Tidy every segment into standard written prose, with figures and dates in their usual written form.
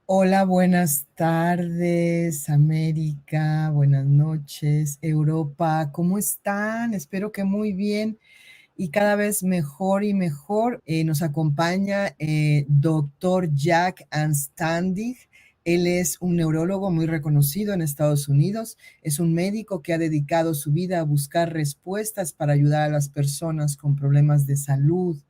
Hola, buenas tardes, América, buenas noches, Europa, ¿cómo están? Espero que muy bien y cada vez mejor y mejor. Nos acompaña dr. Jack Anstandig. Él es un neurólogo muy reconocido en Estados Unidos. Es un médico que ha dedicado su vida a buscar respuestas para ayudar a las personas con problemas de salud.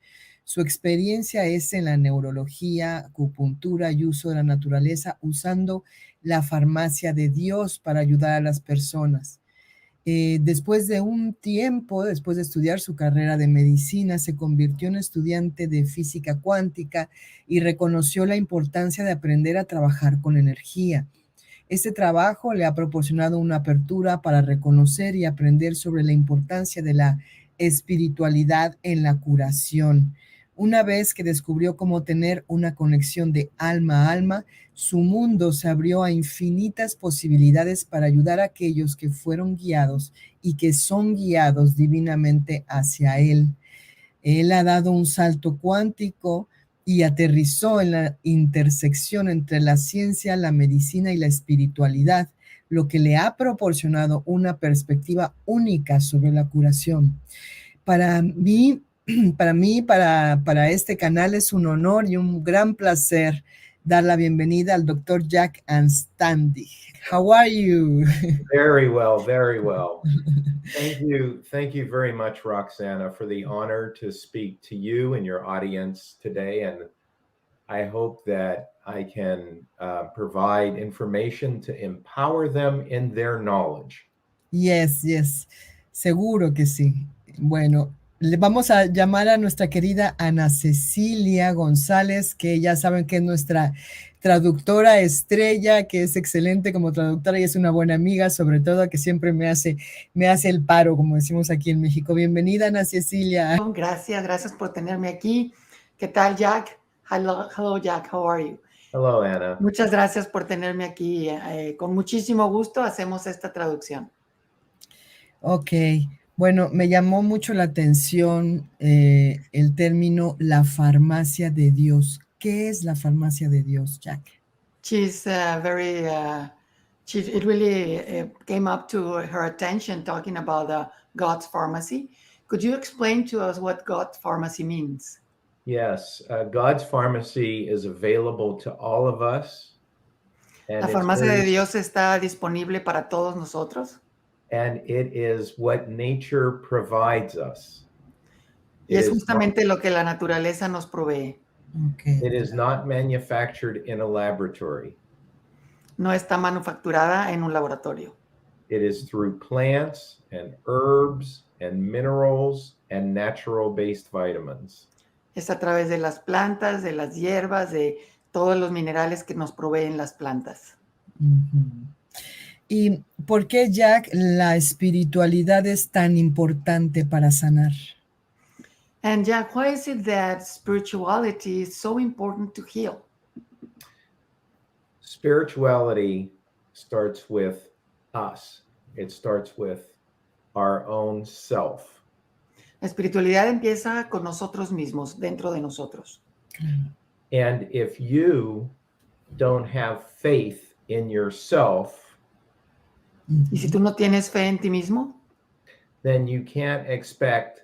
Su experiencia es en la neurología, acupuntura y uso de la naturaleza, usando la farmacia de Dios para ayudar a las personas. Después de un tiempo, después de estudiar su carrera de medicina, se convirtió en estudiante de física cuántica y reconoció la importancia de aprender a trabajar con energía. Este trabajo le ha proporcionado una apertura para reconocer y aprender sobre la importancia de la espiritualidad en la curación. Una vez que descubrió cómo tener una conexión de alma a alma, su mundo se abrió a infinitas posibilidades para ayudar a aquellos que fueron guiados y que son guiados divinamente hacia él. Él ha dado un salto cuántico y aterrizó en la intersección entre la ciencia, la medicina y la espiritualidad, lo que le ha proporcionado una perspectiva única sobre la curación. Para mí, para este canal es un honor y un gran placer dar la bienvenida al Dr. Jack Anstandig. How are you? Very well, very well. Thank you very much, Roxana, for the honor to speak to you and your audience today. And I hope that I can provide information to empower them in their knowledge. Yes, yes, seguro que sí. Bueno, le vamos a llamar a nuestra querida Ana Cecilia González, que ya saben que es nuestra traductora estrella, que es excelente como traductora y es una buena amiga, sobre todo que siempre me hace el paro, como decimos aquí en México. Bienvenida, Ana Cecilia. Gracias por tenerme aquí. ¿Qué tal, Jack? Hello, Jack, how are you? Hello, Anna. Muchas gracias por tenerme aquí. Con muchísimo gusto hacemos esta traducción. Ok, bueno, me llamó mucho la atención el término la farmacia de Dios. ¿Qué es la farmacia de Dios, Jack? She's it really came up to her attention talking about God's pharmacy. Could you explain to us what God's pharmacy means? Yes, God's pharmacy is available to all of us. La farmacia de Dios está disponible para todos nosotros. And it is what nature provides us. Y es justamente lo que la naturaleza nos provee. Okay. It is not manufactured in a laboratory. No está manufacturada en un laboratorio. It is through plants and herbs and minerals and natural-based vitamins. Es a través de las plantas, de las hierbas, de todos los minerales que nos proveen las plantas. Uh-huh. ¿Y por qué, Jack, la espiritualidad es tan importante para sanar? And Jack, why is it that spirituality is so important to heal? Spirituality starts with us. It starts with our own self. La espiritualidad empieza con nosotros mismos, dentro de nosotros. And if you don't have faith in yourself, y si tú no tienes fe en ti mismo, then you can't expect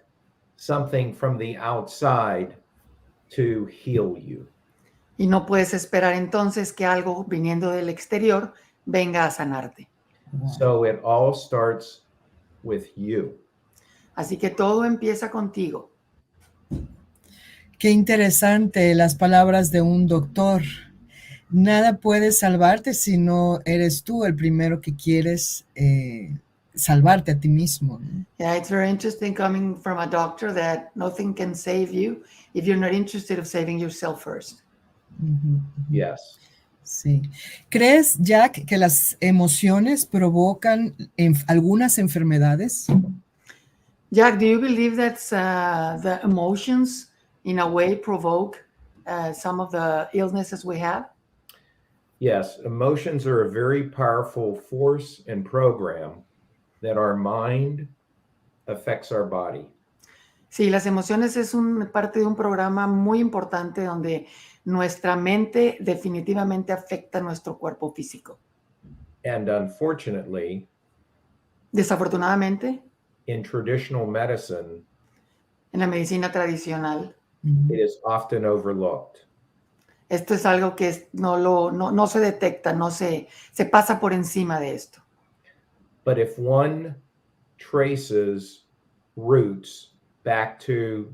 something from the outside to heal you. Y no puedes esperar entonces que algo viniendo del exterior venga a sanarte. So it all starts with you. Así que todo empieza contigo. Qué interesante las palabras de un doctor. Nada puede salvarte si no eres tú el primero que quieres salvarte a ti mismo. Yeah, it's very interesting coming from a doctor that nothing can save you if you're not interested in saving yourself first. Yes. Sí. ¿Crees, Jack, que las emociones provocan algunas enfermedades? Jack, do you believe that the emotions in a way provoke some of the illnesses we have? Yes, emotions are a very powerful force and program that our mind affects our body. Sí, las emociones es parte de un programa muy importante donde nuestra mente definitivamente afecta a nuestro cuerpo físico. And unfortunately, Desafortunadamente, in traditional medicine, en la medicina tradicional, it is often overlooked. esto es algo que no se detecta, se pasa por encima de esto. But if one traces roots back to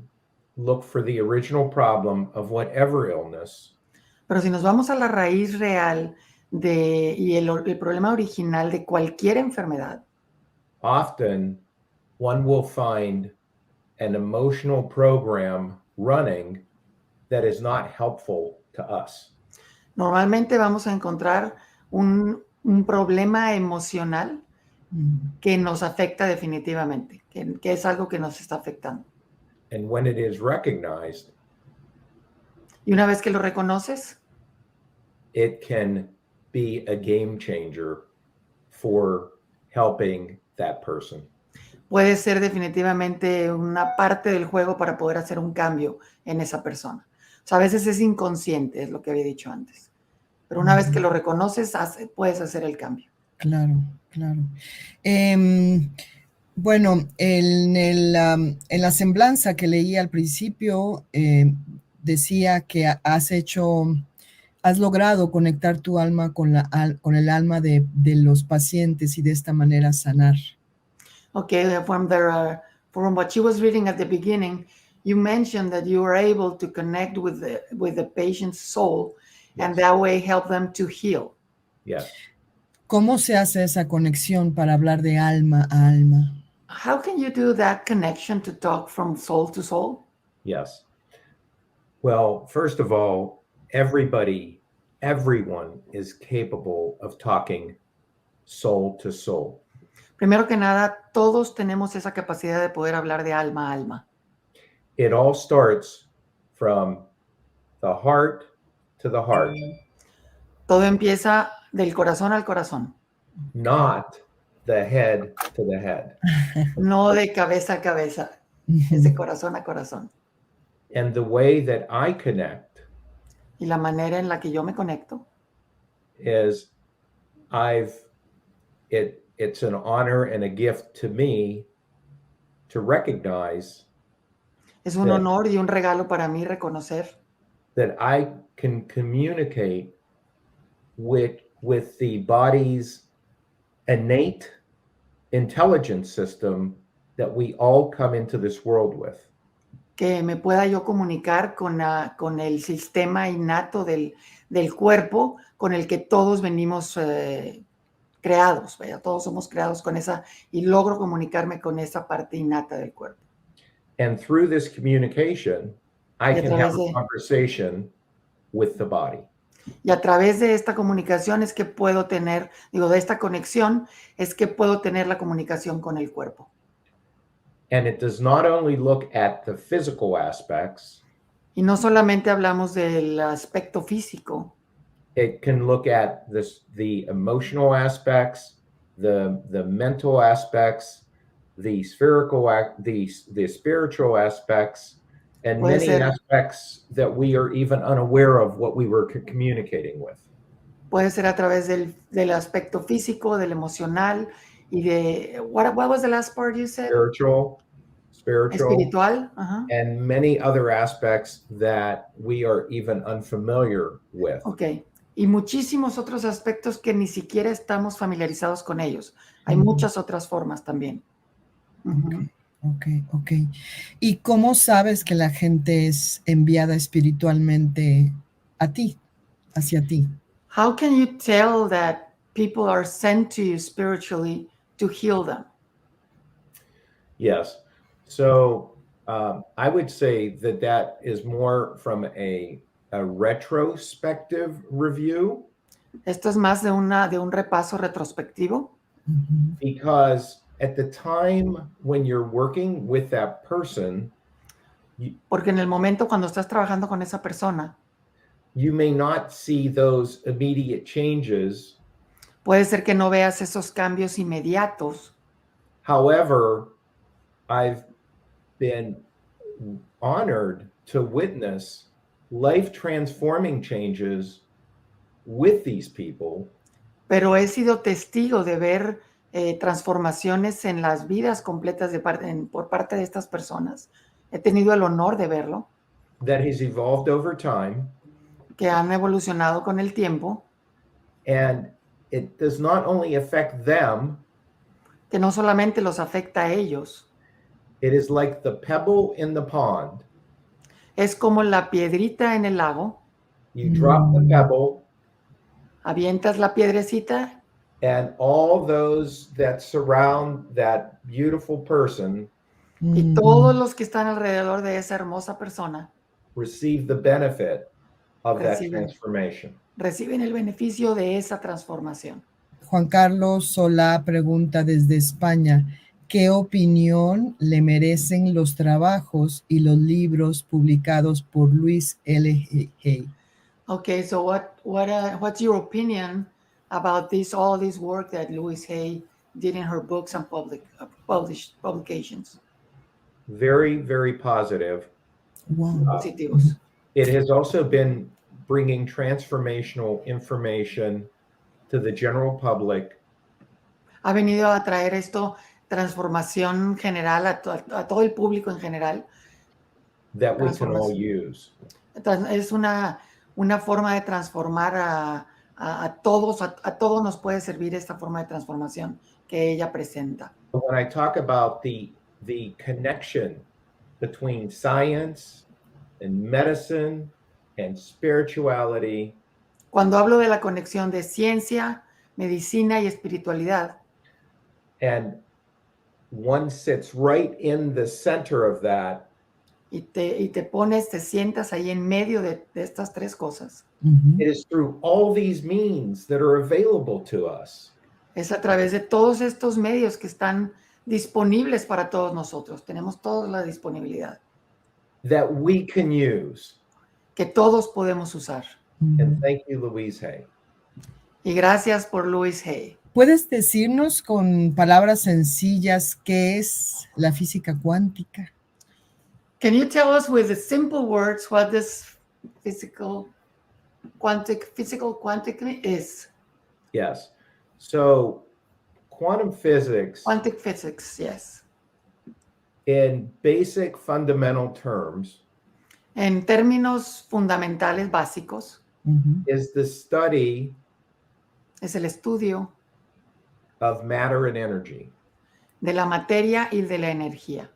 look for the original problem of whatever illness, Pero si nos vamos a la raíz real y el problema original de cualquier enfermedad, often one will find an emotional program running that is not helpful to us. normalmente vamos a encontrar un problema emocional que nos afecta definitivamente, que es algo que nos está afectando. And when it is recognized, Y una vez que lo reconoces, it can be a game changer for helping that person. puede ser definitivamente una parte del juego para poder hacer un cambio en esa persona. O sea, a veces es inconsciente, es lo que había dicho antes. Pero una vez que lo reconoces, puedes hacer el cambio. Claro, claro. Bueno, en la semblanza que leí al principio, decía que has logrado conectar tu alma con el alma de los pacientes y de esta manera sanar. Okay, from what she was reading at the beginning, you mentioned that you were able to connect with the patient's soul, and that way help them to heal. Yes. ¿Cómo se hace esa conexión para hablar de alma a alma? How can you do that connection to talk from soul to soul? Yes. Well, first of all, everyone is capable of talking soul to soul. Primero que nada, todos tenemos esa capacidad de poder hablar de alma a alma. It all starts from the heart to the heart, Todo empieza del corazón al corazón, not the head to the head. no de cabeza a cabeza, es de corazón a corazón. And the way that I connect Y la manera en la que yo me conecto is it's an honor and a gift to me to recognize es un honor y un regalo para mí reconocer that I can communicate with the body's innate intelligence system that we all come into this world with. que me pueda yo comunicar con el sistema innato del cuerpo con el que todos venimos creados, ¿vaya? Todos somos creados con esa, y logro comunicarme con esa parte innata del cuerpo. And through this communication, I Y a can have través a conversation with the body. Y a través de esta comunicación es que puedo tener, de esta conexión, es que puedo tener la comunicación con el cuerpo. And it does not only look at the physical aspects, Y no solamente hablamos del aspecto físico, it can look at the emotional aspects, the mental aspects, the spiritual aspects, and Puede many ser. aspects that we are even unaware of what we were communicating with. puede ser a través del aspecto físico, del emocional y de, what was the last part you said? Spiritual, Espiritual. Ajá. and many other aspects that we are even unfamiliar with. Ok. Y muchísimos otros aspectos que ni siquiera estamos familiarizados con ellos. Hay muchas otras formas también. Ok. ¿Y cómo sabes que la gente es enviada espiritualmente a ti, hacia ti? How can you tell that people are sent to you spiritually to heal them? Yes. So I would say that is more from a retrospective review. Esto es más de un repaso retrospectivo. Because at the time when you're working with that person, porque en el momento cuando estás trabajando con esa persona, you may not see those immediate changes. Puede ser que no veas esos cambios inmediatos. However, I've been honored to witness life-transforming changes with these people. Pero he sido testigo de ver transformaciones en las vidas completas por parte de estas personas. He tenido el honor de verlo. That has evolved over time. Que han evolucionado con el tiempo. And it does not only affect them. Que no solamente los afecta a ellos. It is like the pebble in the pond. Es como la piedrita en el lago. You drop the pebble. Avientas la piedrecita. And all those that surround that beautiful person. Y todos los que están alrededor de esa hermosa persona. Receive the benefit of that transformation. Reciben el beneficio de esa transformación. Juan Carlos Solá pregunta desde España, ¿qué opinión le merecen los trabajos y los libros publicados por Louise L. Hay? Okay, so what's your opinion about all this work that Louise Hay did in her books and publications? Very, very positive. Wow. Positivos. It has also been bringing transformational information to the general public. Ha venido a traer esto, transformación general a todo el público en general. That we can all use. Es una forma de transformar a todos nos puede servir esta forma de transformación que ella presenta. When I talk about the connection between science and medicine and spirituality. Cuando hablo de la conexión de ciencia, medicina y espiritualidad. And one sits right in the center of that. Y te sientas ahí en medio de estas tres cosas. It is through all these means that are available to us. Es a través de todos estos medios que están disponibles para todos nosotros. Tenemos toda la disponibilidad. That we can use. Que todos podemos usar. And thank you, Louise Hay. Y gracias por Louise Hay. ¿Puedes decirnos con palabras sencillas qué es la física cuántica? Can you tell us with the simple words what this physical quantic is? Yes. So quantum physics. Quantic physics, yes. In basic fundamental terms. En términos fundamentales básicos. Is the study. Es el estudio. Of matter and energy. De la materia y de la energía.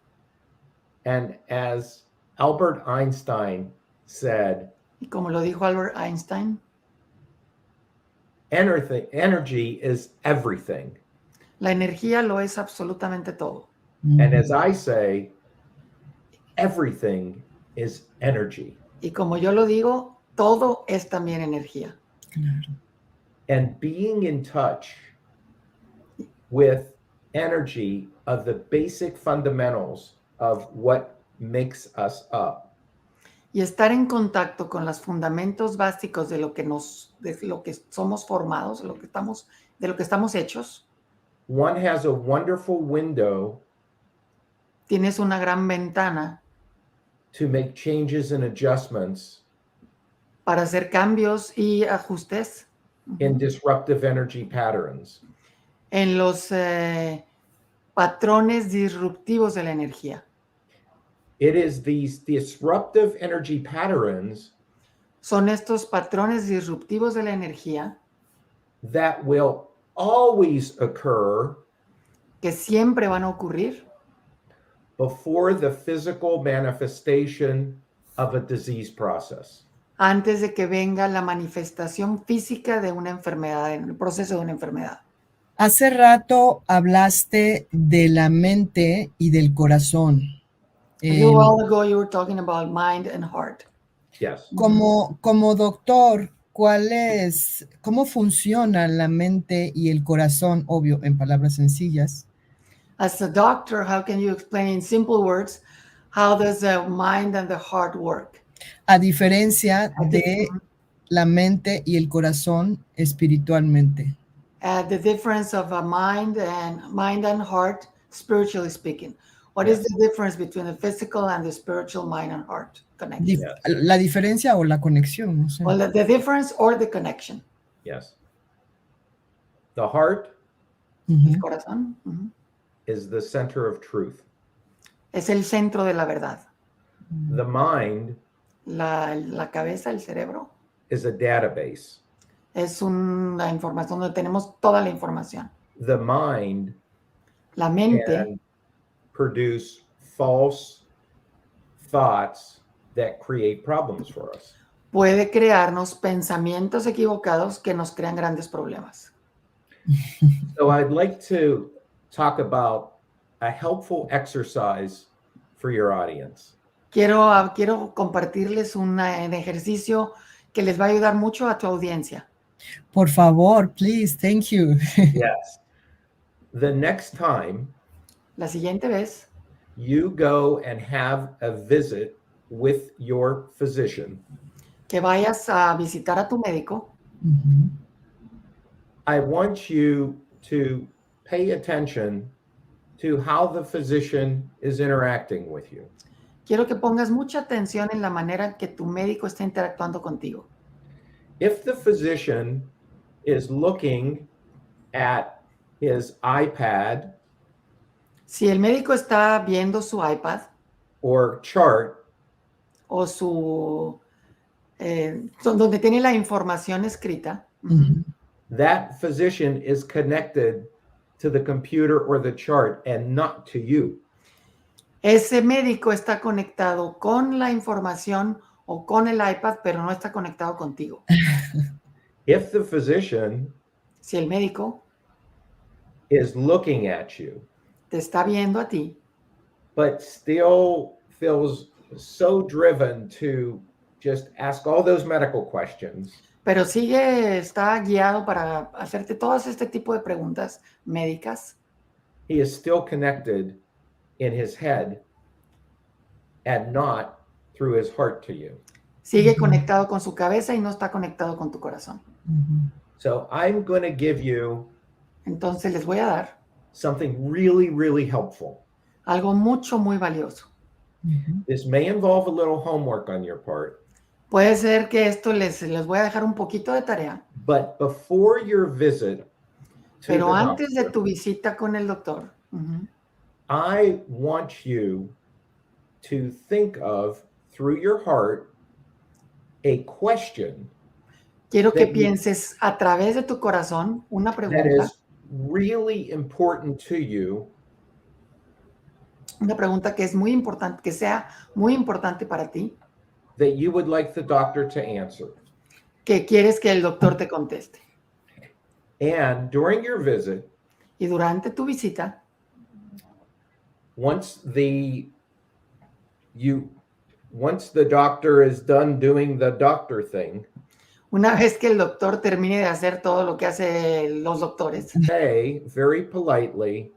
And as Albert Einstein said, y como lo dijo Albert Einstein, energy is everything. La energía lo es absolutamente todo. And as I say, everything is energy. Y como yo lo digo, todo es también energía. And being in touch with energy of the basic fundamentals of what makes us up. Y estar en contacto con los fundamentos básicos de lo que somos formados, de lo que estamos hechos. One has a wonderful window. Tienes una gran ventana. To make changes and adjustments. Para hacer cambios y ajustes. In disruptive energy patterns. En los patrones disruptivos de la energía. It is these disruptive energy patterns. Son estos patrones disruptivos de la energía. That will always occur. Que siempre van a ocurrir. Before the physical manifestation of a disease process. Antes de que venga la manifestación física de una enfermedad, en el proceso de una enfermedad. Hace rato hablaste de la mente y del corazón. A while ago you were talking about mind and heart. Yes. Como doctor, ¿cómo funcionan la mente y el corazón? Obvio, en palabras sencillas. As a doctor, how can you explain in simple words how does the mind and the heart work? A diferencia de la mente y el corazón espiritualmente. The difference of a mind and heart, spiritually speaking. What Yes. is the difference between the physical and the spiritual mind and heart connection? Dif- La diferencia o la conexión, no sé. Well, the difference or the connection. Yes. The heart El Ujú. corazón is the center of truth. es el centro de la verdad. The mind La cabeza, el cerebro, is a database. es una información donde tenemos toda la información. The mind La mente can produce false thoughts that create problems for us. puede crearnos pensamientos equivocados que nos crean grandes problemas. So I'd like to talk about a helpful exercise for your audience. Quiero compartirles un ejercicio que les va a ayudar mucho a tu audiencia. Por favor, please, thank you. Yes. The next time La siguiente vez you go and have a visit with your physician, que vayas a visitar a tu médico, Ujú. I want you to pay attention to how the physician is interacting with you. quiero que pongas mucha atención en la manera en que tu médico está interactuando contigo. If the physician is looking at his iPad Si el médico está viendo su iPad or chart, o donde tiene la información escrita, Ujú. that physician is connected to the computer or the chart and not to you. ese médico está conectado con la información o con el iPad, pero no está conectado contigo. If the physician Si el médico is looking at you, te está viendo a ti, but still feels so driven to just ask all those medical questions, pero está guiado para hacerte todas este tipo de preguntas médicas, he is still connected in his head and not through his heart to you. sigue conectado con su cabeza y no está conectado con tu corazón. Ujú. So I'm going to give you Entonces les voy a dar something really, really helpful. algo muy valioso. Ujú. This may involve a little homework on your part, Puede ser que esto les voy a dejar un poquito de tarea, but before your visit to pero the antes de doctor, tu visita con el doctor, I want you to think of, through your heart, a question quiero que that you- pienses a través de tu corazón una that pregunta, is really important to you que es muy importante, que sea muy importante para ti, that you would like the doctor to answer. que quieres que el doctor te conteste. And during your visit, Y durante tu visita, once the doctor is done doing the doctor thing, una vez que el doctor termine de hacer todo lo que hacen los doctores, say very politely,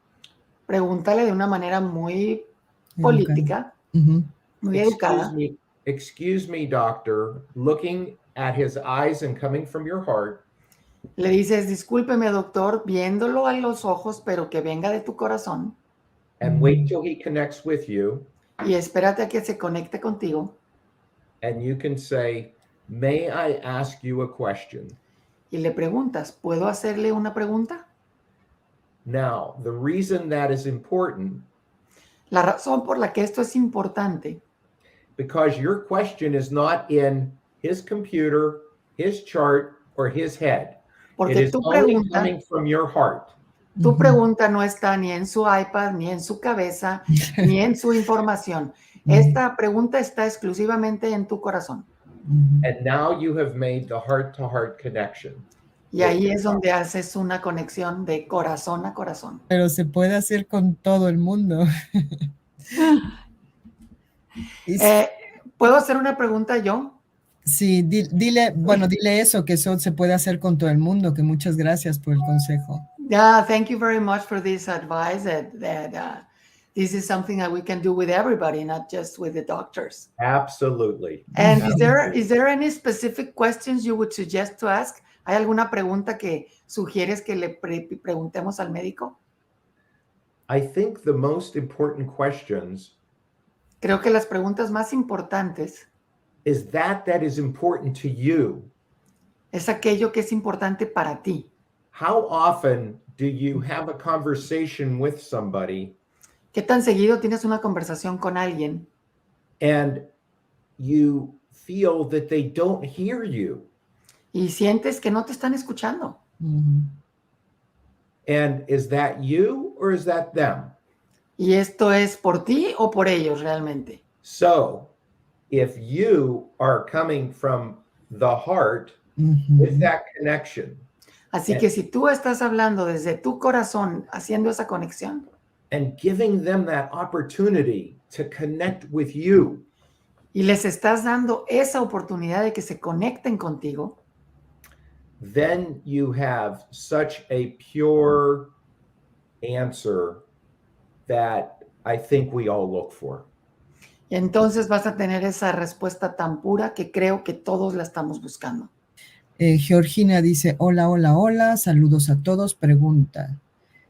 pregúntale de una manera muy política, Ujú. muy educada. excuse me, doctor, looking at his eyes and coming from your heart, Le dices, discúlpeme, doctor, viéndolo a los ojos, pero que venga de tu corazón, and wait till he connects with you, y espérate a que se conecte contigo, and you can say, may I ask you a question? y le preguntas, ¿puedo hacerle una pregunta? Now, the reason that is important, La razón por la que esto es importante, because your question is not in his computer, his chart, or his head. It porque is only coming from your heart. tu pregunta no está ni en su iPad, ni en su cabeza, ni en su información. Esta pregunta está exclusivamente en tu corazón. Ujú. And now you have made the heart-to-heart connection. Y ahí es donde haces una conexión de corazón a corazón. Pero se puede hacer con todo el mundo. Y ¿Puedo hacer una pregunta yo? sí, dile eso, que eso se puede hacer con todo el mundo, que muchas gracias por el consejo. Yeah, thank you very much for this advice that this is something that we can do with everybody, not just with the doctors. Absolutely. And is there any specific questions you would suggest to ask? ¿Hay alguna pregunta que sugieres que le preguntemos al médico? I think the most important questions Creo que las preguntas más importantes is that is important to you. es aquello que es importante para ti. How often do you have a conversation with somebody ¿Qué tan seguido tienes una conversación con alguien and you feel that they don't hear you? y sientes que no te están escuchando? And is that you or is that them? ¿Y esto es por ti o por ellos realmente? So, if you are coming from the heart with that connection Así que si tú estás hablando desde tu corazón, haciendo esa conexión and giving them that opportunity to connect with you, y les estás dando esa oportunidad de que se conecten contigo, then you have such a pure answer that I think we all look for. entonces vas a tener esa respuesta tan pura que creo que todos la estamos buscando. Georgina dice, hola, hola, hola, saludos a todos. Pregunta,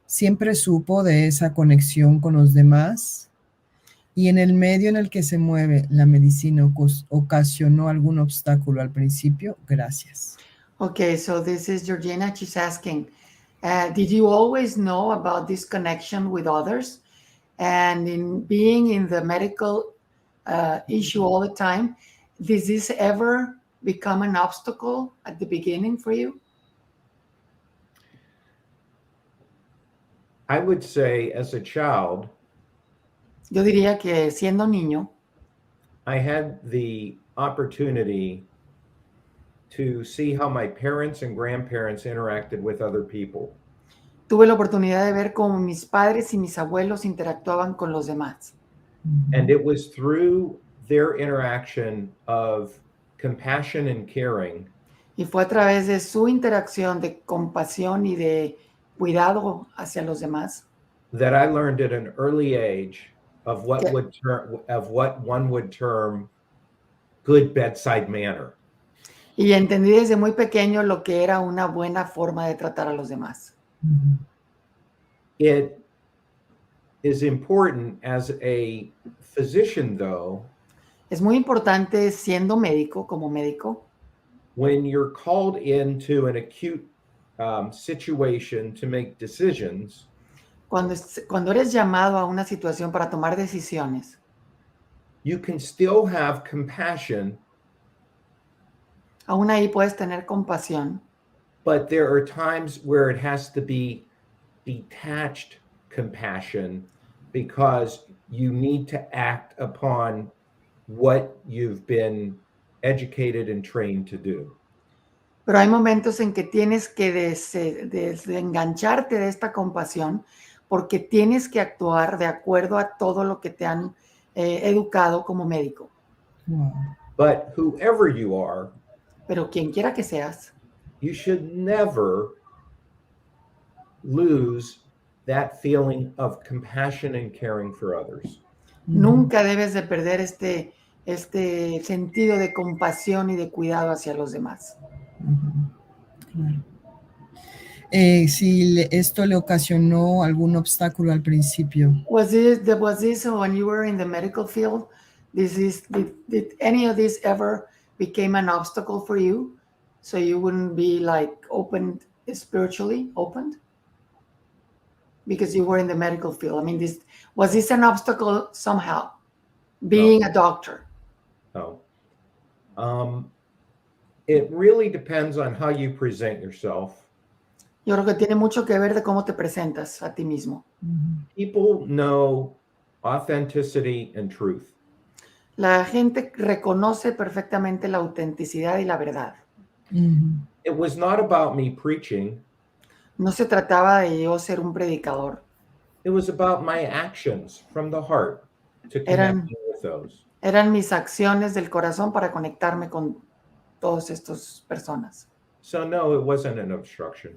¿siempre supo de esa conexión con los demás? ¿Y en el medio en el que se mueve la medicina ocasionó algún obstáculo al principio? Gracias. Okay, so this is Georgina. She's asking, did you always know about this connection with others? And in being in the medical issue all the time, did this ever become an obstacle at the beginning for you? I would say as a child, Yo diría que siendo niño, I had the opportunity to see how my parents and grandparents interacted with other people. tuve la oportunidad de ver cómo mis padres y mis abuelos interactuaban con los demás. And it was through their interaction of compassion and caring Y fue a través de su interacción de compasión y de cuidado hacia los demás that I learned at an early age of what Yeah. one would term good bedside manner. y entendí desde muy pequeño lo que era una buena forma de tratar a los demás. It is important as a physician, though, Es muy importante siendo médico, como médico, when you're called into an acute situation to make decisions, cuando eres llamado a una situación para tomar decisiones, you can still have compassion, aún ahí puedes tener compasión, but there are times where it has to be detached compassion because you need to act upon what you've been educated and trained to do. pero hay momentos en que tienes que desengancharte de esta compasión porque tienes que actuar de acuerdo a todo lo que te han educado como médico. Wow. But whoever you are, Pero quien quiera que seas, you should never lose that feeling of compassion and caring for others. nunca debes de perder este sentido de compasión y de cuidado hacia los demás. Claro. Si esto le ocasionó algún obstáculo al principio. Was this when you were in the medical field? Did any of this ever became an obstacle for you? So you wouldn't be like opened spiritually opened? Because you were in the medical field. I mean, was this an obstacle somehow? Being a doctor. No. It really depends on how you present yourself. Yo creo que tiene mucho que ver de cómo te presentas a ti mismo. People know authenticity and truth. La gente reconoce perfectamente la autenticidad y la verdad. It was not about me preaching. No se trataba de yo ser un predicador. It was about my actions from the heart to connect with those. Eran mis acciones del corazón para conectarme con todas estas personas. So no, it wasn't an obstruction.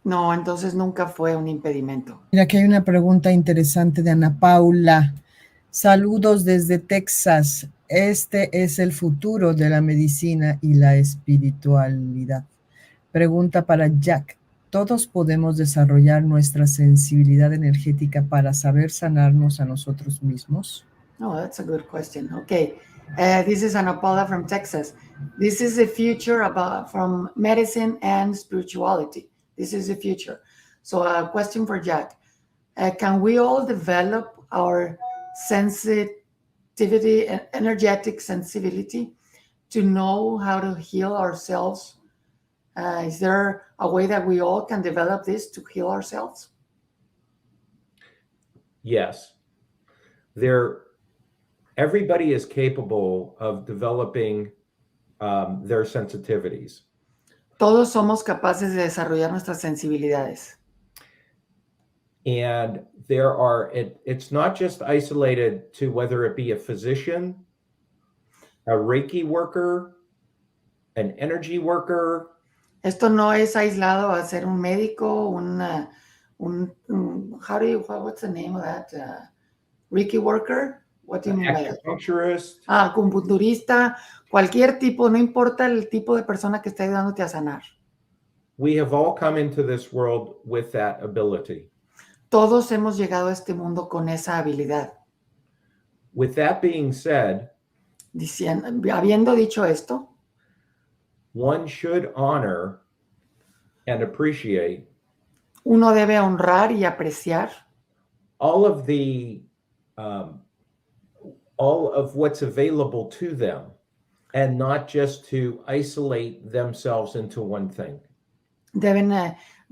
No, entonces nunca fue un impedimento. Mira, aquí hay una pregunta interesante de Ana Paula. Saludos desde Texas. Este es el futuro de la medicina y la espiritualidad. Pregunta para Jack. ¿Todos podemos desarrollar nuestra sensibilidad energética para saber sanarnos a nosotros mismos? Oh, that's a good question. Okay, this is Ana Paula from Texas. This is the future from medicine and spirituality. This is the future. So a question for Jack. Can we all develop our sensitivity, energetic sensibility to know how to heal ourselves? Is there a way that we all can develop this to heal ourselves? Yes. Everybody is capable of developing their sensitivities. Todos somos capaces de desarrollar nuestras sensibilidades. And it's not just isolated to whether it be a physician, a Reiki worker, an energy worker. Esto no es aislado a ser un médico, what's the name of that? Reiki worker? What do you mean by that? Acupuncturist. Acupunturista, cualquier tipo, no importa el tipo de persona que esté ayudándote a sanar. We have all come into this world with that ability. Todos hemos llegado a este mundo con esa habilidad. With that being said, habiendo dicho esto, one should honor and appreciate uno debe honrar y apreciar all of what's available to them, and not just to isolate themselves into one thing. Deben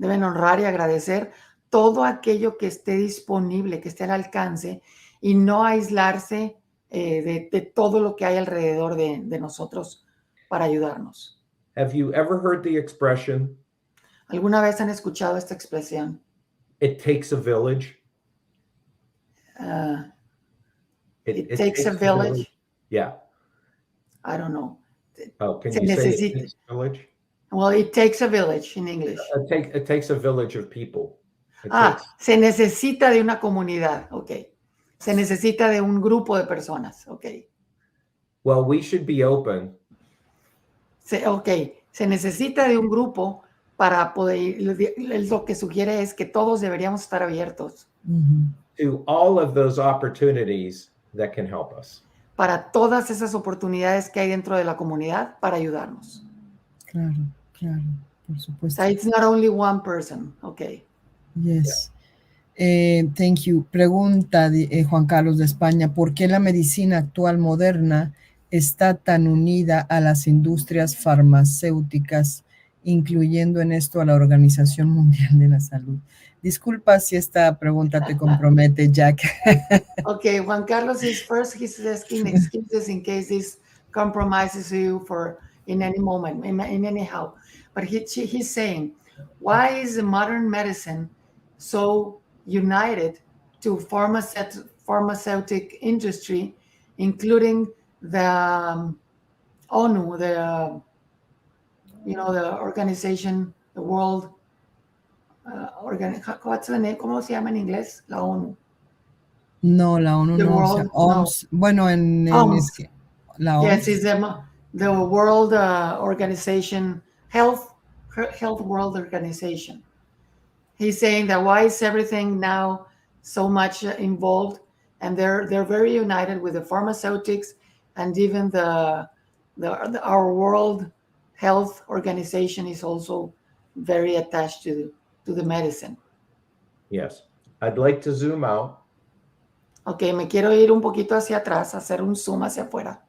honrar y agradecer todo aquello que esté disponible, que esté al alcance, y no aislarse de todo lo que hay alrededor de nosotros para ayudarnos. Have you ever heard the expression, ¿Alguna vez han escuchado esta expresión? It takes a village? It takes a village? Yeah. I don't know. Oh, can Se you say necesita. it takes a village? Well, it takes a village in English. It takes a village of people. Se necesita de una comunidad, ok. Se necesita de un grupo de personas, ok. Well, we should be open. Se necesita de un grupo para poder, lo que sugiere es que todos deberíamos estar abiertos. To all of those opportunities that can help us. Para todas esas oportunidades que hay dentro de la comunidad para ayudarnos. Claro, por supuesto. So it's not only one person, okay. Yes. Thank you. Pregunta Juan Carlos de España, ¿por qué la medicina actual moderna está tan unida a las industrias farmacéuticas, incluyendo en esto a la Organización Mundial de la Salud? Disculpa si esta pregunta te compromete, Jack. Okay, Juan Carlos he's asking excuses in case this compromises you in any moment, in anyhow. But he's saying, why is the modern medicine so united to pharmaceutical industry, including the ONU, the organization, the world what's the name? ¿Cómo se llama en inglés? La ONU. No, la ONU no. World, OMS. No. Bueno, OMS. La OMS. Yes, it's the World Organization, Health World Organization. He's saying that why is everything now so much involved, and they're very united with the pharmaceutics, and even our World Health Organization is also very attached to the medicine. Yes, I'd like to zoom out. Okay, me quiero ir un poquito hacia atrás, hacer un zoom hacia afuera.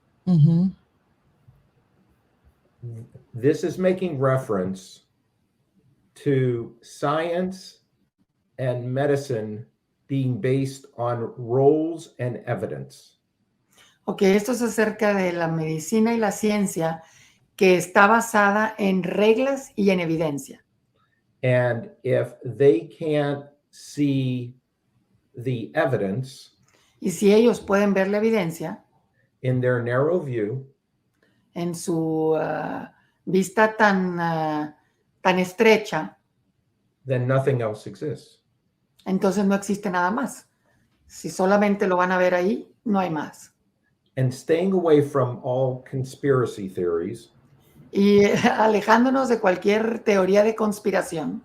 This is making reference to science and medicine being based on roles and evidence. Okay, esto es acerca de la medicina y la ciencia que está basada en reglas y en evidencia. And if they can't see the evidence, y si ellos pueden ver la evidencia, in their narrow view, en su vista tan estrecha, then nothing else exists. Entonces no existe nada más. Si solamente lo van a ver ahí, no hay más. And staying away from all conspiracy theories, y alejándonos de cualquier teoría de conspiración,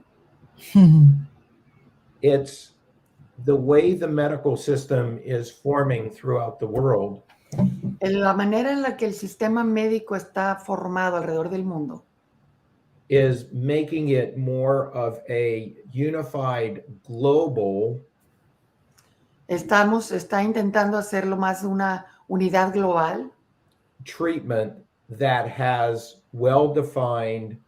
It's the way the medical system is forming throughout the world La manera en la que el sistema médico está formado alrededor del mundo is making it more of a unified global está intentando hacerlo más una unidad global treatment that has well-defined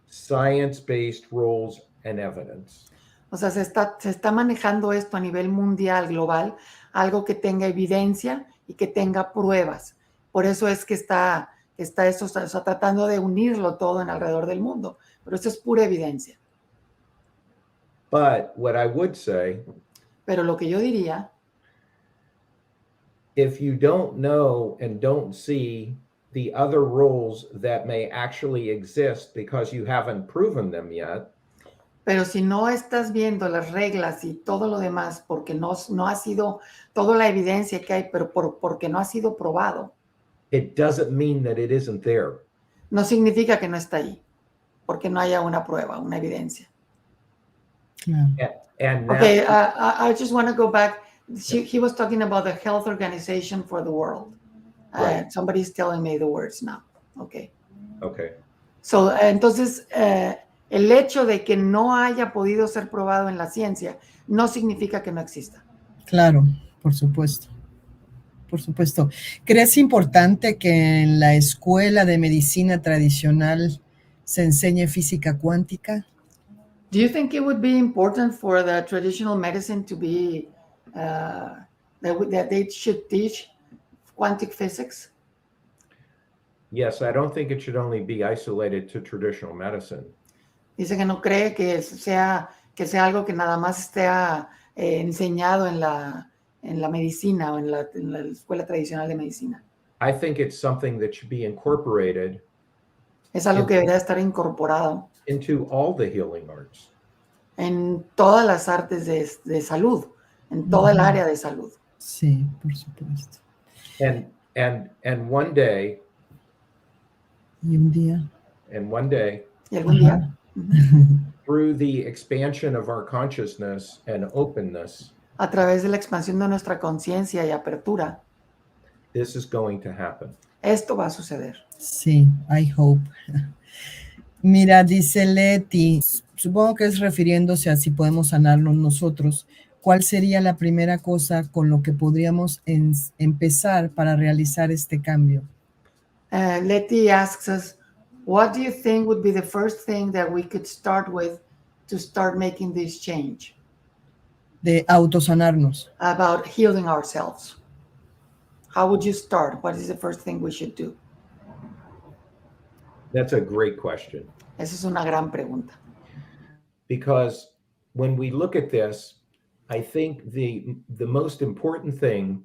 science-based rules and evidence. O sea, se está manejando esto a nivel mundial, global, algo que tenga evidencia y que tenga pruebas. Por eso es que está eso, está tratando de unirlo todo en alrededor del mundo. Pero eso es pura evidencia. But what I would say, Pero lo que yo diría, if you don't know and don't see the other rules that may actually exist because you haven't proven them yet, pero si no estás viendo las reglas y todo lo demás porque no ha sido toda la evidencia que hay, pero porque no ha sido probado, it doesn't mean that it isn't there. no significa que no está ahí, porque no haya una prueba, una evidencia. And now, Okay, I just want to go back. He was talking about the Health Organization for the World. Right. Somebody's telling me the words now. Okay. okay. So, entonces, el hecho de que no haya podido ser probado en la ciencia no significa que no exista. Claro, por supuesto. Por supuesto. ¿Crees importante que en la escuela de medicina tradicional se enseñe física cuántica? Do you think it would be important for the traditional medicine to be that they should teach quantum physics? Yes, I don't think it should only be isolated to traditional medicine. Dice que no cree que sea algo que nada más esté enseñado en la medicina o en la escuela tradicional de medicina. I think it's something that should be incorporated Es algo que debería estar incorporado into all the healing arts. En todas las artes de salud, en toda el área de salud. Sí, por supuesto. And one day, y un día, y algún día, through the expansion of our consciousness and openness, a través de la expansión de nuestra conciencia y apertura, this is going to happen. Esto va a suceder. Sí, I hope. Mira, dice Leti, supongo que es refiriéndose a si podemos sanarnos nosotros. ¿Cuál sería la primera cosa con lo que podríamos empezar para realizar este cambio? Leti asks us, what do you think would be the first thing that we could start with to start making this change? De autosanarnos. About healing ourselves. How would you start? What is the first thing we should do? That's a great question. Esa es una gran pregunta. Because when we look at this, I think the most important thing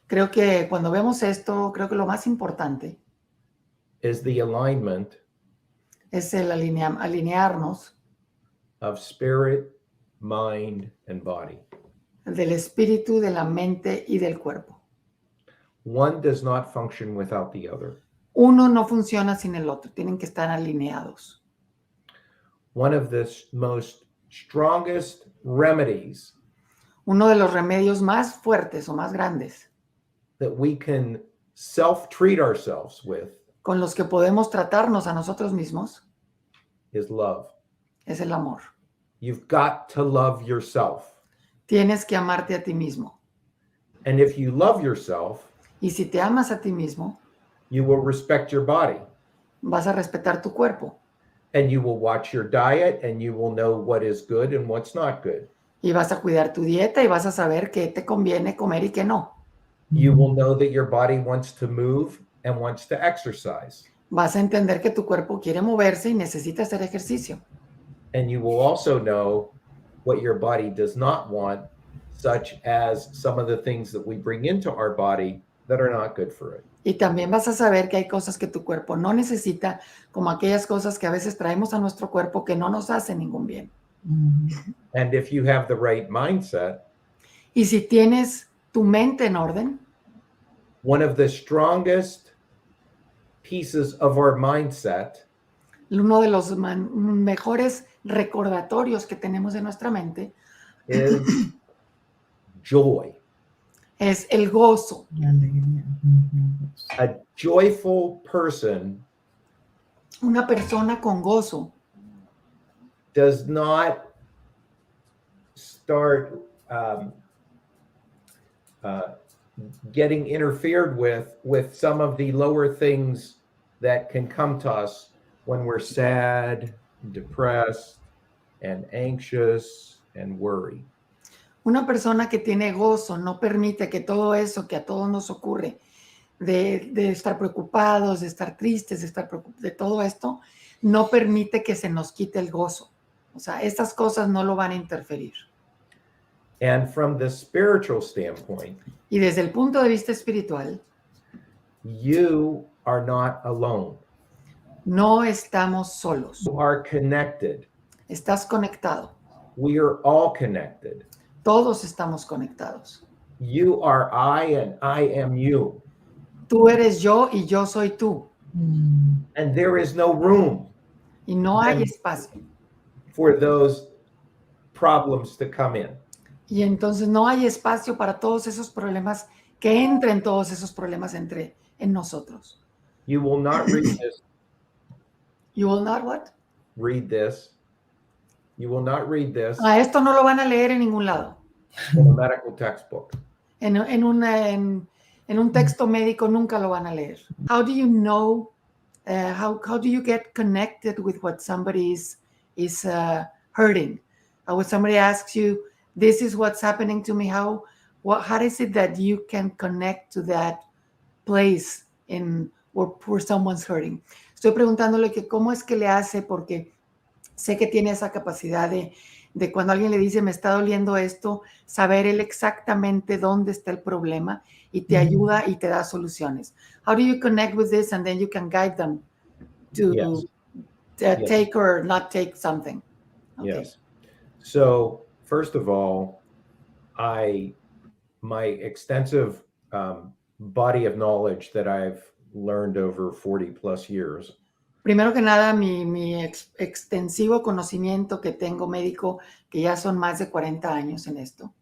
Creo que cuando vemos esto, creo que lo más importante is the alignment es el alinearnos of spirit, mind, and body. del espíritu, de la mente y del cuerpo. One does not function without the other. Uno no funciona sin el otro, tienen que estar alineados. One of the most strongest remedies Uno de los remedios más fuertes o más grandes that we can self-treat ourselves with con los que podemos tratarnos a nosotros mismos is love. es el amor. You've got to love yourself. Tienes que amarte a ti mismo. And if you love yourself, Y si te amas a ti mismo, you will respect your body. vas a respetar tu cuerpo. And you will watch your diet and you will know what is good and what's not good. Y vas a cuidar tu dieta y vas a saber qué te conviene comer y qué no. You will know that your body wants to move and wants to exercise. Vas a entender que tu cuerpo quiere moverse y necesita hacer ejercicio. And you will also know what your body does not want, such as some of the things that we bring into our body that are not good for it. Y también vas a saber que hay cosas que tu cuerpo no necesita, como aquellas cosas que a veces traemos a nuestro cuerpo que no nos hacen ningún bien. And if you have the right mindset, Y si tienes tu mente en orden, one of the strongest pieces of our mindset Uno de los mejores recordatorios que tenemos en nuestra mente is joy. es el gozo. La alegría. Ujú. A joyful person Una persona con gozo does not start getting interfered with some of the lower things that can come to us when we're sad, depressed, and anxious and worried. Una persona que tiene gozo no permite que todo eso que a todos nos ocurre, de estar preocupados, de estar tristes, de todo esto, no permite que se nos quite el gozo. O sea, estas cosas no lo van a interferir. And from the spiritual standpoint, Y desde el punto de vista espiritual, you are not alone. no estamos solos. You are connected. Estás conectado. We are all connected. Todos estamos conectados. You are I and I am you. Tú eres yo y yo soy tú. And there is no room Y no hay espacio. for those problems to come in. Y entonces no hay espacio para todos esos problemas, que entren todos esos problemas en nosotros. You will not read this. You will not what? Read this. You will not read this Esto no lo van a leer en ningún lado. in a medical textbook. En un texto médico nunca lo van a leer. How do you know, how do you get connected with what somebody is hurting? When somebody asks you, this is what's happening to me, how is it that you can connect to that place where someone's hurting? Estoy preguntándole que cómo es que le hace, porque sé que tiene esa capacidad de cuando alguien le dice, me está doliendo esto, saber él exactamente dónde está el problema y te ayuda y te da soluciones. How do you connect with this and then you can guide them to take or not take something? Okay. Yes. So first of all, my extensive body of knowledge that I've learned over 40 plus years. Primero que nada, mi extensivo conocimiento que tengo médico, que ya son más de 40 años en esto,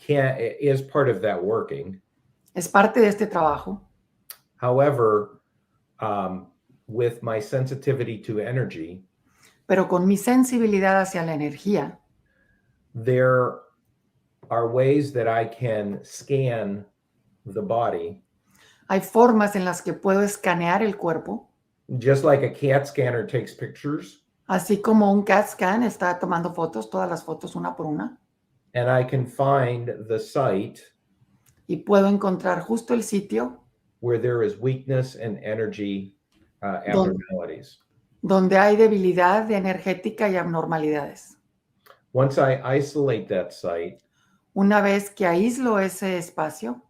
Is part of that working. es parte de este trabajo. However, with my sensitivity to energy, Pero con mi sensibilidad hacia la energía, there are ways that I can scan the body, hay formas en las que puedo escanear el cuerpo, just like a CAT scanner takes pictures, así como un CAT scan está tomando fotos, todas las fotos una por una, and I can find the site y puedo encontrar justo el sitio where there is weakness and energy abnormalities. donde hay debilidad energética y abnormalidades. Once I isolate that site, Una vez que aíslo ese espacio,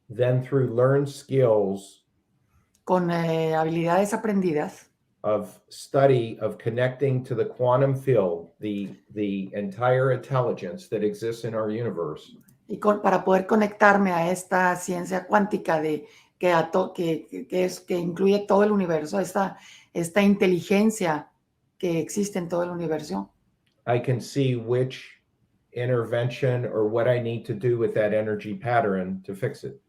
then through learned skills con habilidades aprendidas, of study of connecting to the quantum field, the entire intelligence that exists in our universe, y para poder conectarme a esta ciencia cuántica que incluye todo el universo, esta inteligencia que existe en todo el universo, I can see which intervention or what I need to do with that energy pattern to fix it.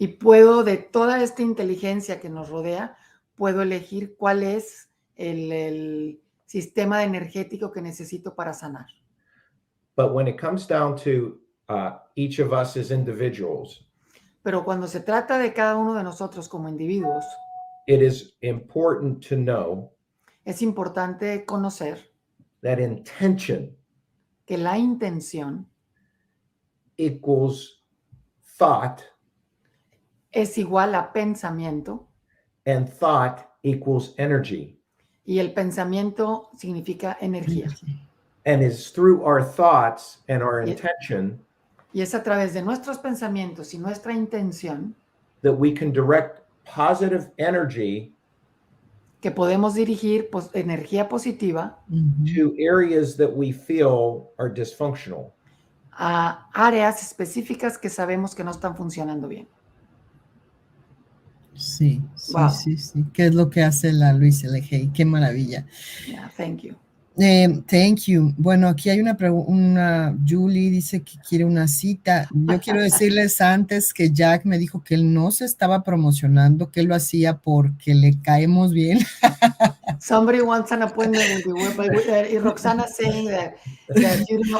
y puedo, de toda esta inteligencia que nos rodea, puedo elegir cuál es el sistema energético que necesito para sanar. But when it comes down to each of us as individuals, Pero cuando se trata de cada uno de nosotros como individuos, it is important to know es importante conocer that intention que la intención equals thought, es igual a pensamiento, and thought equals energy. y el pensamiento significa energía. And it's through our thoughts and our intention Y es a través de nuestros pensamientos y nuestra intención that we can direct positive energy que podemos dirigir energía positiva to areas that we feel are dysfunctional. a áreas específicas que sabemos que no están funcionando bien. Sí, sí, Wow. sí, sí. ¿Qué es lo que hace la Luis L.G.? Qué maravilla. Yeah, thank you. Thank you. Bueno, aquí hay una Julie dice que quiere una cita. Yo quiero decirles antes que Jack me dijo que él no se estaba promocionando, que él lo hacía porque le caemos bien. Somebody wants an appointment with you, but Roxana saying that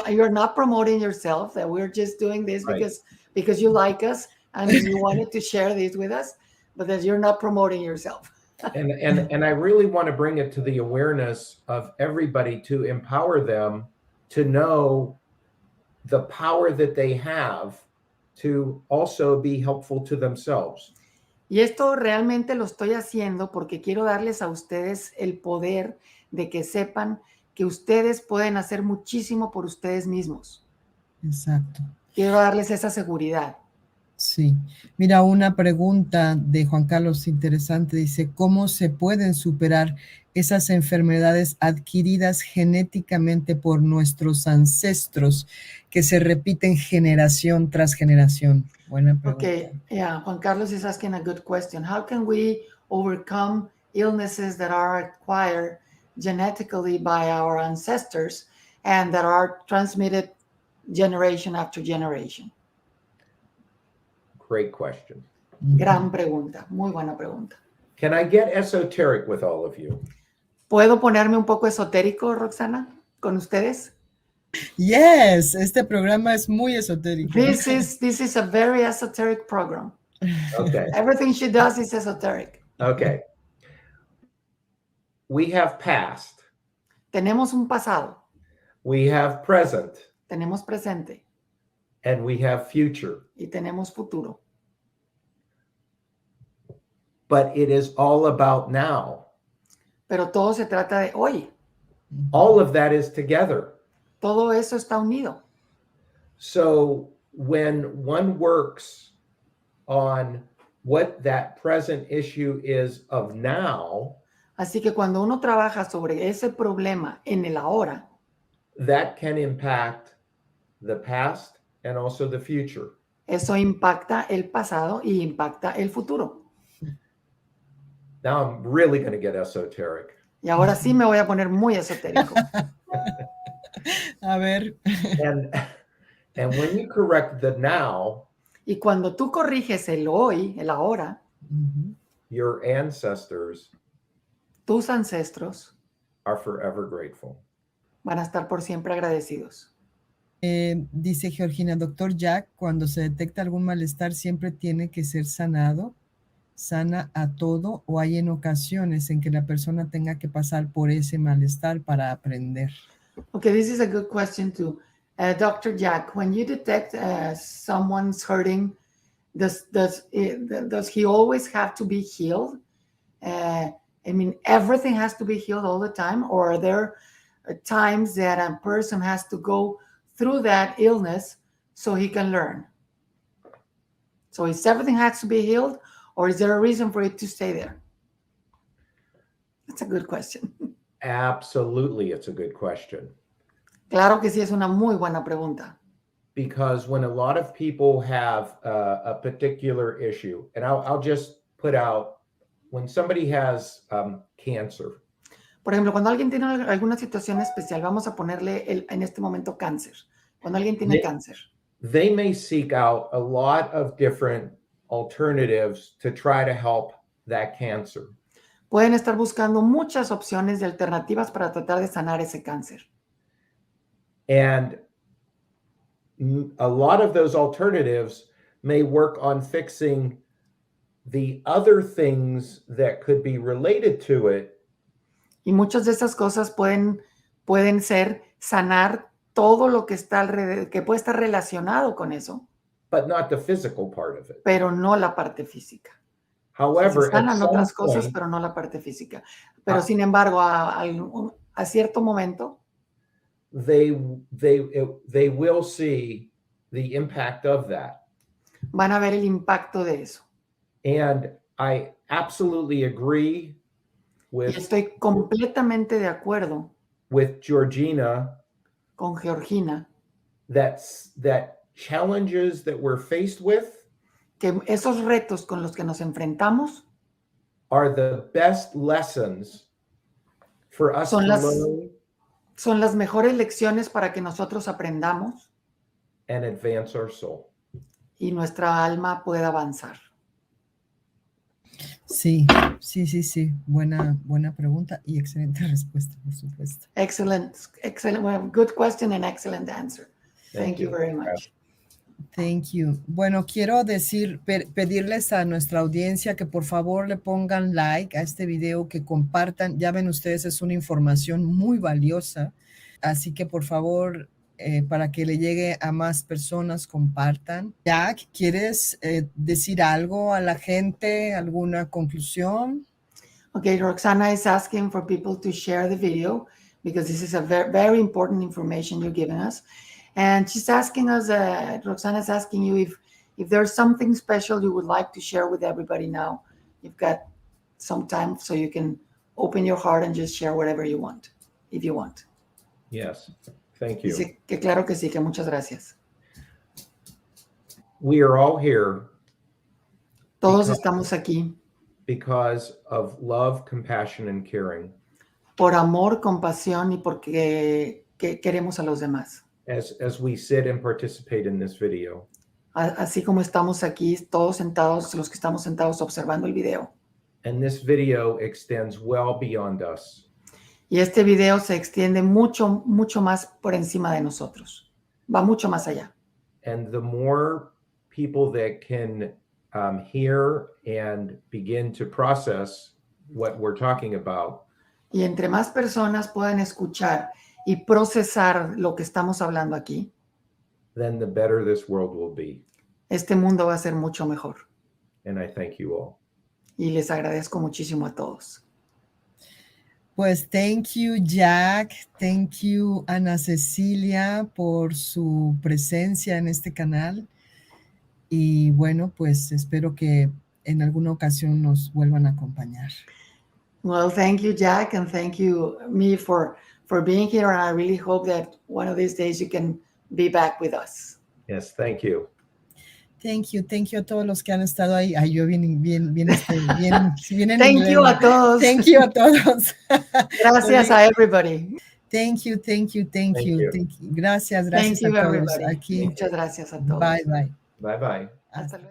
you're not promoting yourself, that we're just doing this Right. because you like us and you wanted to share this with us, but that you're not promoting yourself. And I really want to bring it to the awareness of everybody to empower them to know the power that they have to also be helpful to themselves. Y esto realmente lo estoy haciendo porque quiero darles a ustedes el poder de que sepan que ustedes pueden hacer muchísimo por ustedes mismos. Exacto. Quiero darles esa seguridad. Sí. Mira, una pregunta de Juan Carlos interesante. Dice, ¿cómo se pueden superar esas enfermedades adquiridas genéticamente por nuestros ancestros que se repiten generación tras generación? Buena pregunta. Okay, yeah, Juan Carlos is asking a good question. How can we overcome illnesses that are acquired genetically by our ancestors and that are transmitted generation after generation? Great question. Gran pregunta, muy buena pregunta. Can I get esoteric with all of you? ¿Puedo ponerme un poco esotérico, Roxana, con ustedes? Yes, este programa es muy esotérico. This is a very esoteric program. Okay. Everything she does is esoteric. Okay. We have past. Tenemos un pasado, We have present. tenemos presente And we have future. y tenemos futuro. But it is all about now. Pero todo se trata de hoy. All of that is together. Todo eso está unido. So when one works on what that present issue is of now, Así que cuando uno trabaja sobre ese problema en el ahora, that can impact the past and also the future. eso impacta el pasado y impacta el futuro. Now I'm really going to get esoteric. Y ahora sí me voy a poner muy esotérico. A ver. And when you correct the now, Y cuando tú corriges el hoy, el ahora, your ancestors tus ancestros are forever grateful. van a estar por siempre agradecidos. Dice Georgina, doctor Jack, cuando se detecta algún malestar siempre tiene que ser sanado, sana a todo, o hay en ocasiones en que la persona tenga que pasar por ese malestar para aprender. Okay, this is a good question too. Dr. Jack, when you detect someone's hurting, does he always have to be healed? I mean, everything has to be healed all the time, or are there times that a person has to go through that illness so he can learn? So is everything has to be healed, or is there a reason for it to stay there? That's a good question. Absolutely, it's a good question. Claro que sí, es una muy buena pregunta. Because when a lot of people have a particular issue, and I'll just put out, when somebody has cancer. Por ejemplo, cuando alguien tiene alguna situación especial, vamos a ponerle en este momento cáncer. Cuando alguien tiene cáncer. They may seek out a lot of different alternatives to try to help that cancer. Pueden estar buscando muchas opciones de alternativas para tratar de sanar ese cáncer. And a lot of those alternatives may work on fixing the other things that could be related to it. Y muchas de esas cosas pueden ser sanar todo lo que está alrededor, que puede estar relacionado con eso. But not the physical part of it. Pero no la parte física. However, se sanan otras cosas, point, pero no la parte física. Pero sin embargo, a cierto momento, they will see the impact of that. Van a ver el impacto de eso. And I absolutely agree with. Y estoy completamente de acuerdo. With Georgina. Con Georgina. That challenges that we're faced with. Que esos retos con los que nos enfrentamos. are the best lessons for us to learn son las mejores lecciones para que nosotros aprendamos and advance our soul. y nuestra alma pueda avanzar. Sí, sí, sí, sí. Buena pregunta y excelente respuesta, por supuesto. Excellent. Well, good question and excellent answer. Thank you very much. Thank you. Bueno, quiero pedirles a nuestra audiencia que por favor le pongan like a este video, que compartan. Ya ven ustedes, es una información muy valiosa. Así que por favor, para que le llegue a más personas, compartan. Jack, ¿quieres decir algo a la gente? ¿Alguna conclusión? Okay, Roxana is asking for people to share the video because this is a very, very important information you're giving us. And she's asking us, Roxana is asking you if there's something special you would like to share with everybody now. You've got some time so you can open your heart and just share whatever you want, if you want. Yes, thank you. Dice que claro que sí, que muchas gracias. We are all here Todos estamos aquí because of love, compassion, and caring. por amor, compasión y porque queremos a los demás. As we sit and participate in this video. Así como estamos aquí, todos sentados, los que estamos sentados observando el video. And this video extends well beyond us. Y este video se extiende mucho, mucho más por encima de nosotros. Va mucho más allá. And the more people that can hear and begin to process what we're talking about. Y entre más personas puedan escuchar y procesar lo que estamos hablando aquí, then the better this world will be. Este mundo va a ser mucho mejor. And I thank you all. Y les agradezco muchísimo a todos. Pues thank you, Jack. Thank you, Ana Cecilia, por su presencia en este canal. Y bueno, pues espero que en alguna ocasión nos vuelvan a acompañar. Well, thank you, Jack, and thank you, me, for being here. And I really hope that one of these days you can be back with us. Yes, thank you. Thank you a todos los que han estado ahí. Ay, yo bien en Thank inglés. you a todos. Thank you a todos. Gracias a everybody. Thank you. Gracias Thank a you, todos. everybody. Aquí. Muchas gracias a todos. Bye. Bye-bye. Hasta luego.